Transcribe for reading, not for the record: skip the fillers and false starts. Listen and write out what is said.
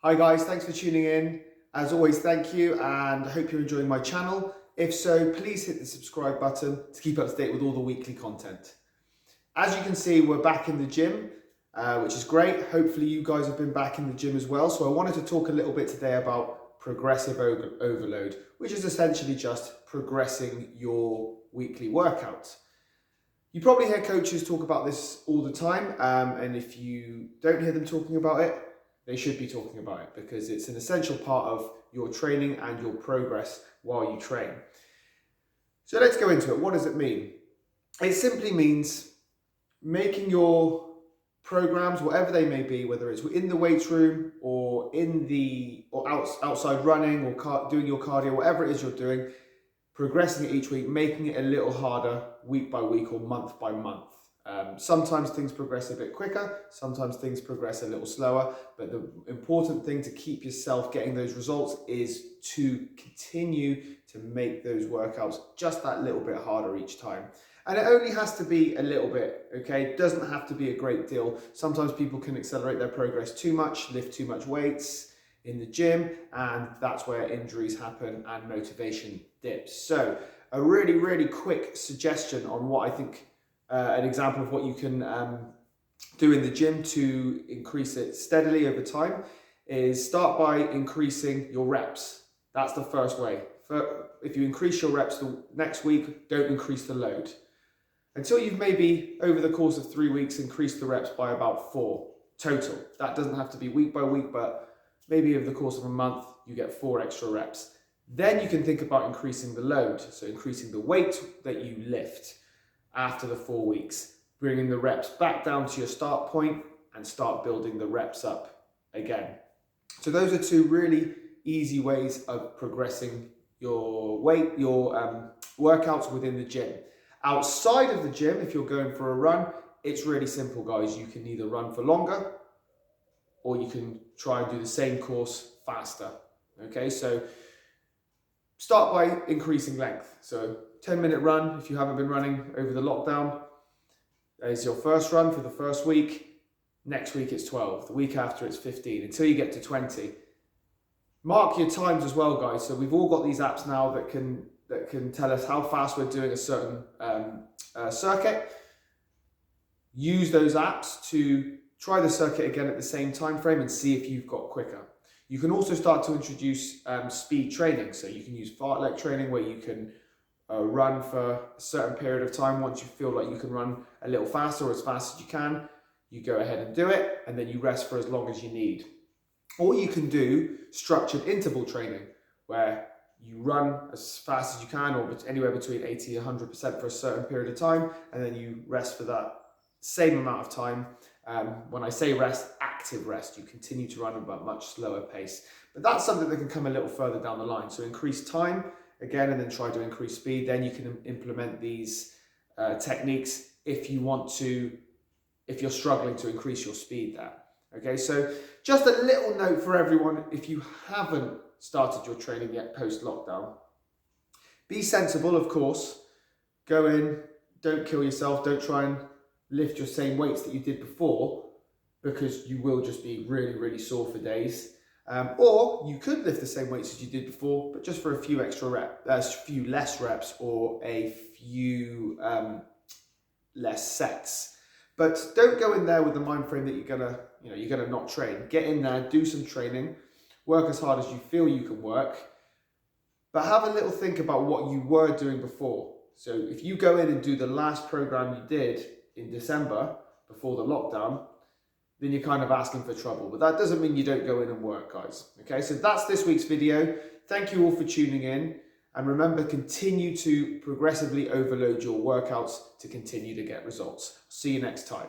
Hi guys, thanks for tuning in. As always, thank you, and I hope you're enjoying my channel. If so, please hit the subscribe button to keep up to date with all the weekly content. As you can see, we're back in the gym, which is great. Hopefully you guys have been back in the gym as well. So I wanted to talk a little bit today about progressive overload, which is essentially just progressing your weekly workout. You probably hear coaches talk about this all the time, and if you don't hear them talking about it, they should be talking about it because it's an essential part of your training and your progress while you train. So let's go into it. What does it mean? It simply means making your programs, whatever they may be, whether it's in the weight room or outside running or doing your cardio, whatever it is you're doing, progressing it each week, making it a little harder week by week or month by month. Sometimes things progress a bit quicker, sometimes things progress a little slower, but the important thing to keep yourself getting those results is to continue to make those workouts just that little bit harder each time. And it only has to be a little bit, okay? It doesn't have to be a great deal. Sometimes people can accelerate their progress too much, lift too much weights in the gym, and that's where injuries happen and motivation dips. So a really, really quick suggestion on what I think an example of what you can do in the gym to increase it steadily over time is start by increasing your reps. That's the first way. If you increase your reps the next week, don't increase the load. Until you've maybe over the course of 3 weeks increased the reps by about 4 total. That doesn't have to be week by week, but maybe over the course of a month, you get 4 extra reps. Then you can think about increasing the load. So increasing the weight that you lift after the 4 weeks, bringing the reps back down to your start point and start building the reps up again. So those are 2 really easy ways of progressing your workouts within the gym. Outside of the gym, if you're going for a run, it's really simple, guys. You can either run for longer or you can try and do the same course faster. Okay, so start by increasing length. So 10-minute run, if you haven't been running over the lockdown, there's your first run for the first week. Next week it's 12. The week after it's 15, until you get to 20. Mark your times as well, guys. So we've all got these apps now that can tell us how fast we're doing a certain circuit. Use those apps to try the circuit again at the same time frame and see if you've got quicker. You can also start to introduce speed training. So you can use fartlek training where you can run for a certain period of time. Once you feel like you can run a little faster or as fast as you can, you go ahead and do it, and then you rest for as long as you need. Or you can do structured interval training where you run as fast as you can, or anywhere between 80 and 100% for a certain period of time, and then you rest for that same amount of time. When I say rest, active rest. You continue to run at a much slower pace. But that's something that can come a little further down the line. So increase time again, and then try to increase speed. Then you can implement these techniques if you're struggling to increase your speed there. Okay, so just a little note for everyone, if you haven't started your training yet post-lockdown, be sensible, of course. Go in, don't kill yourself, don't try and lift your same weights that you did before, because you will just be really, really sore for days. Or you could lift the same weights as you did before, but just for a few extra reps, few less reps, or a few less sets. But don't go in there with the mind frame that you're gonna not train. Get in there, do some training, work as hard as you feel you can work, but have a little think about what you were doing before. So if you go in and do the last program you did in December before the lockdown, then you're kind of asking for trouble. But that doesn't mean you don't go in and work, guys. Okay, so that's this week's video. Thank you all for tuning in. And remember, continue to progressively overload your workouts to continue to get results. See you next time.